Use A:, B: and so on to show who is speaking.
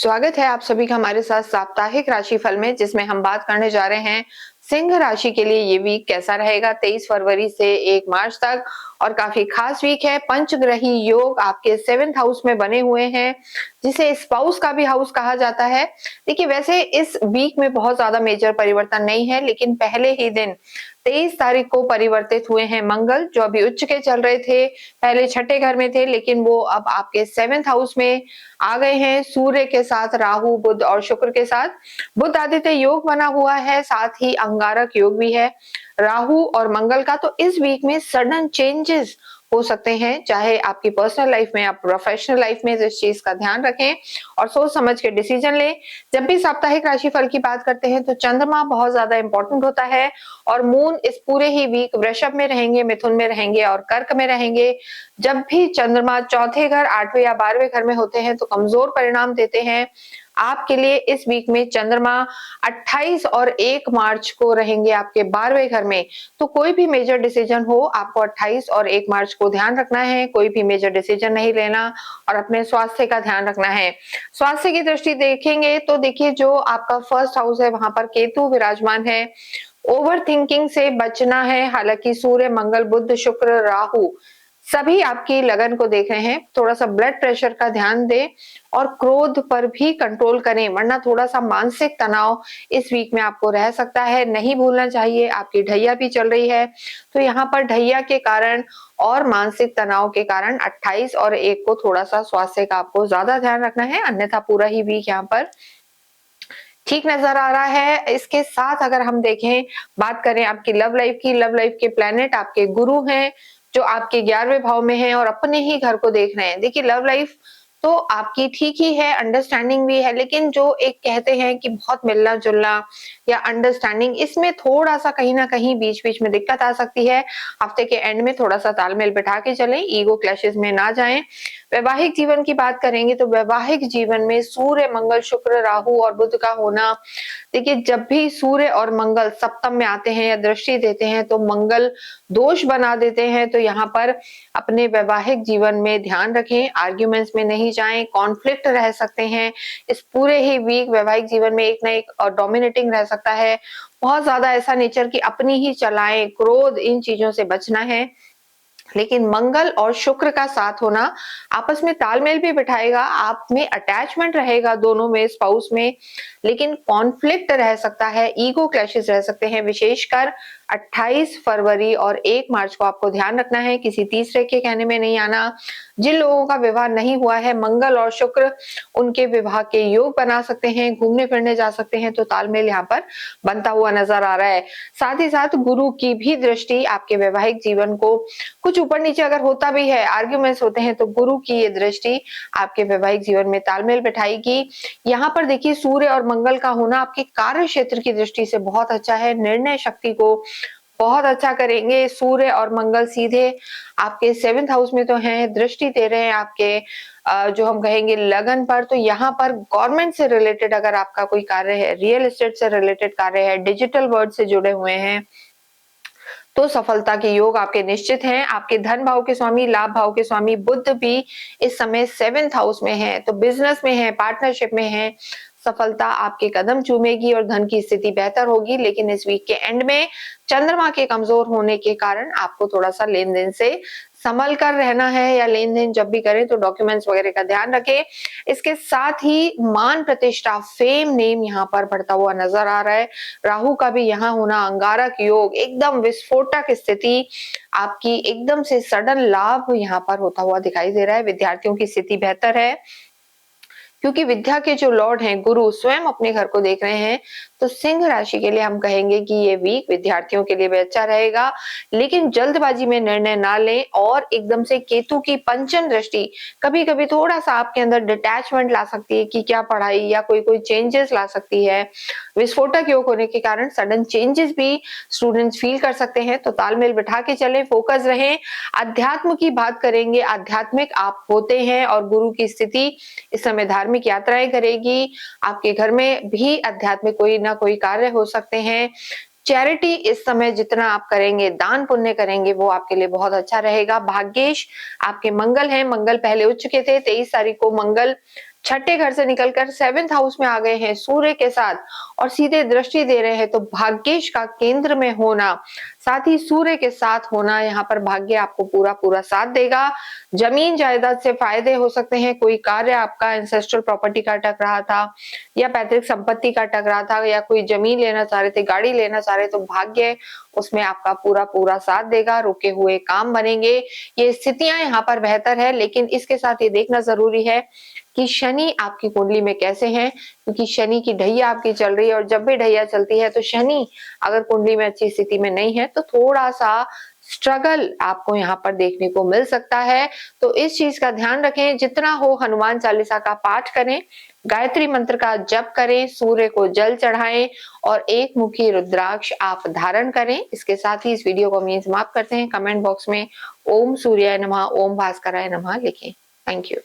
A: स्वागत है आप सभी का हमारे साथ साप्ताहिक राशिफल में, जिसमें हम बात करने जा रहे हैं सिंह राशि के लिए ये वीक कैसा रहेगा 23 फरवरी से 1 मार्च तक। और काफी खास वीक है। पंचग्रही योग आपके 7th हाउस में बने हुए हैं, जिसे स्पाउस का भी हाउस कहा जाता है। देखिए, वैसे इस वीक में बहुत ज्यादा मेजर परिवर्तन नहीं है, लेकिन पहले ही दिन 23 तारीख को परिवर्तित हुए हैं मंगल, जो अभी उच्च के चल रहे थे। पहले छठे घर में थे, लेकिन वो अब आपके 7th हाउस में आ गए हैं, सूर्य के साथ, राहु, बुध और शुक्र के साथ। बुध आदित्य योग बना हुआ है, साथ ही अंगारक योग भी है राहु और मंगल का। तो इस वीक में सडन चेंजेस हो सकते हैं, चाहे आपकी पर्सनल लाइफ में या प्रोफेशनल लाइफ में। इस चीज का ध्यान रखें और सोच समझ के डिसीजन लें। जब भी साप्ताहिक राशिफल की बात करते हैं तो चंद्रमा बहुत ज्यादा इंपॉर्टेंट होता है, और मून इस पूरे ही वीक वृषभ में रहेंगे, मिथुन में रहेंगे और कर्क में रहेंगे। जब भी चंद्रमा चौथे घर, 8वें या 12वें घर में होते हैं तो कमजोर परिणाम देते हैं। आपके लिए इस वीक में चंद्रमा 28 और 1 मार्च को रहेंगे आपके 12वें घर में। तो कोई भी मेजर डिसीजन हो, आपको 28 और 1 मार्च को ध्यान रखना है। कोई भी मेजर डिसीजन नहीं लेना और अपने स्वास्थ्य का ध्यान रखना है। स्वास्थ्य की दृष्टि देखेंगे तो देखिए, जो आपका फर्स्ट हाउस है वहां पर केतु विराजमान है। ओवर थिंकिंग से बचना है। हालांकि सूर्य, मंगल, बुध, शुक्र, राहु सभी आपकी लगन को देख रहे हैं। थोड़ा सा ब्लड प्रेशर का ध्यान दें और क्रोध पर भी कंट्रोल करें, वरना थोड़ा सा मानसिक तनाव इस वीक में आपको रह सकता है। नहीं भूलना चाहिए, आपकी ढैया भी चल रही है, तो यहाँ पर ढैया के कारण और मानसिक तनाव के कारण 28 और 1 को थोड़ा सा स्वास्थ्य का आपको ज्यादा ध्यान रखना है। अन्यथा पूरा ही वीक यहाँ पर ठीक नजर आ रहा है। इसके साथ अगर हम देखें, बात करें आपकी लव लाइफ की, लव लाइफ के प्लैनेट आपके गुरु हैं, जो आपके 11वें भाव में हैं और अपने ही घर को देख रहे हैं। देखिए, लव लाइफ तो आपकी ठीक ही है, अंडरस्टैंडिंग भी है, लेकिन जो एक कहते हैं कि बहुत मिलना जुलना या अंडरस्टैंडिंग, इसमें थोड़ा सा कहीं ना कहीं बीच बीच में दिक्कत आ सकती है। हफ्ते के एंड में थोड़ा सा तालमेल बिठा के चलें, ईगो क्लैशेस में ना जाएं। वैवाहिक जीवन की बात करेंगे तो वैवाहिक जीवन में सूर्य, मंगल, शुक्र, राहु और बुध का होना। देखिए, जब भी सूर्य और मंगल सप्तम में आते हैं या दृष्टि देते हैं तो मंगल दोष बना देते हैं। तो यहाँ पर अपने वैवाहिक जीवन में ध्यान रखें, आर्ग्यूमेंट्स में नहीं जाएं, कॉन्फ्लिक्ट रह सकते हैं। इस पूरे ही वीक वैवाहिक जीवन में एक ना एक डोमिनेटिंग रह सकता है। बहुत ज्यादा ऐसा नेचर कि अपनी ही चलाएं, क्रोध, इन चीजों से बचना है। लेकिन मंगल और शुक्र का साथ होना आपस में तालमेल भी बिठाएगा, आप में अटैचमेंट रहेगा दोनों में, स्पाउस में, लेकिन कॉन्फ्लिक्ट रह सकता है, ईगो क्लैशेस रह सकते हैं। विशेषकर 28 फरवरी और 1 मार्च को आपको ध्यान रखना है, किसी तीसरे के कहने में नहीं आना। जिन लोगों का विवाह नहीं हुआ है, मंगल और शुक्र उनके विवाह के योग बना सकते हैं, घूमने फिरने जा सकते हैं। तो तालमेल यहाँ पर बनता हुआ नजर आ रहा है। साथ ही साथ गुरु की भी दृष्टि आपके वैवाहिक जीवन को, कुछ ऊपर नीचे अगर होता भी है, आर्ग्यूमेंट्स होते हैं, तो गुरु की ये दृष्टि आपके वैवाहिक जीवन में तालमेल बिठाएगी। यहाँ पर देखिए, सूर्य और मंगल का होना आपके कार्य क्षेत्र की दृष्टि से बहुत अच्छा है, निर्णय शक्ति को बहुत अच्छा करेंगे। सूर्य और मंगल सीधे आपके 7th हाउस में तो हैं, दृष्टि दे रहे हैं आपके जो हम कहेंगे लगन पर। तो यहाँ पर गवर्नमेंट से रिलेटेड अगर आपका कोई कार्य है, रियल एस्टेट से रिलेटेड कार्य है, डिजिटल वर्ल्ड से जुड़े हुए हैं, तो सफलता के योग आपके निश्चित हैं। आपके धन भाव के स्वामी, लाभ भाव के स्वामी बुध भी इस समय 7th हाउस में है, तो बिजनेस में है, पार्टनरशिप में है, सफलता आपके कदम चूमेगी और धन की स्थिति बेहतर होगी। लेकिन इस वीक के एंड में चंद्रमा के कमजोर होने के कारण आपको थोड़ा सा लेन देन से संभल कर रहना है, या लेन देन जब भी करें तो डॉक्यूमेंट्स वगैरह का ध्यान रखें। इसके साथ ही मान प्रतिष्ठा, फेम, नेम यहाँ पर बढ़ता हुआ नजर आ रहा है। राहु का भी यहाँ होना, अंगारक योग, एकदम विस्फोटक स्थिति, आपकी एकदम से सडन लाभ यहाँ पर होता हुआ दिखाई दे रहा है। विद्यार्थियों की स्थिति बेहतर है, क्योंकि विद्या के जो लॉर्ड हैं गुरु स्वयं अपने घर को देख रहे हैं। तो सिंह राशि के लिए हम कहेंगे कि ये वीक विद्यार्थियों के लिए भी अच्छा रहेगा, लेकिन जल्दबाजी में निर्णय ना लें। और एकदम से केतु की पंचम दृष्टि कभी कभी थोड़ा सा आपके अंदर डिटैचमेंट ला सकती है कि क्या पढ़ाई, या कोई चेंजेस ला सकती है। विस्फोटक योग होने के कारण सडन चेंजेस भी स्टूडेंट्स फील कर सकते हैं। तो तालमेल बिठा के चलें, फोकस रहें। अध्यात्म की बात करेंगे, आध्यात्मिक आप होते हैं और गुरु की स्थिति इस समय धार्मिक यात्राएं करेगी। आपके घर में भी आध्यात्मिक कोई ना कोई कार्य हो सकते हैं। चैरिटी इस समय जितना आप करेंगे, दान पुण्य करेंगे, वो आपके लिए बहुत अच्छा रहेगा। भाग्येश आपके मंगल हैं, मंगल पहले उच्च के थे, 23 तारीख को मंगल छठे घर से निकलकर 7th हाउस में आ गए हैं सूर्य के साथ और सीधे दृष्टि दे रहे हैं, तो भाग्येश का केंद्र में होना, साथ ही सूर्य के साथ होना, यहाँ पर भाग्य आपको पूरा साथ देगा। जमीन जायदाद से फायदे हो सकते हैं, कोई कार्य आपका एंसेस्ट्रल प्रॉपर्टी का अटक रहा था या पैतृक संपत्ति का अटक रहा था या कोई जमीन लेना चाह रहे थे, गाड़ी लेना चाह रहे, तो भाग्य उसमें आपका पूरा साथ देगा, रुके हुए काम बनेंगे। ये स्थितियां यहाँ पर बेहतर है, लेकिन इसके साथ ये देखना जरूरी है कि शनि आपकी कुंडली में कैसे हैं, क्योंकि शनि की ढैया आपकी चल रही है और जब भी ढैया चलती है तो शनि अगर कुंडली में अच्छी स्थिति में नहीं है तो थोड़ा सा स्ट्रगल आपको यहाँ पर देखने को मिल सकता है। तो इस चीज का ध्यान रखें, जितना हो हनुमान चालीसा का पाठ करें, गायत्री मंत्र का जप करें, सूर्य को जल चढ़ाएं और एक मुखी रुद्राक्ष आप धारण करें। इसके साथ ही इस वीडियो को हम समाप्त करते हैं। कमेंट बॉक्स में ओम सूर्याय नमः, ओम भास्कराय नमः लिखें। Thank you.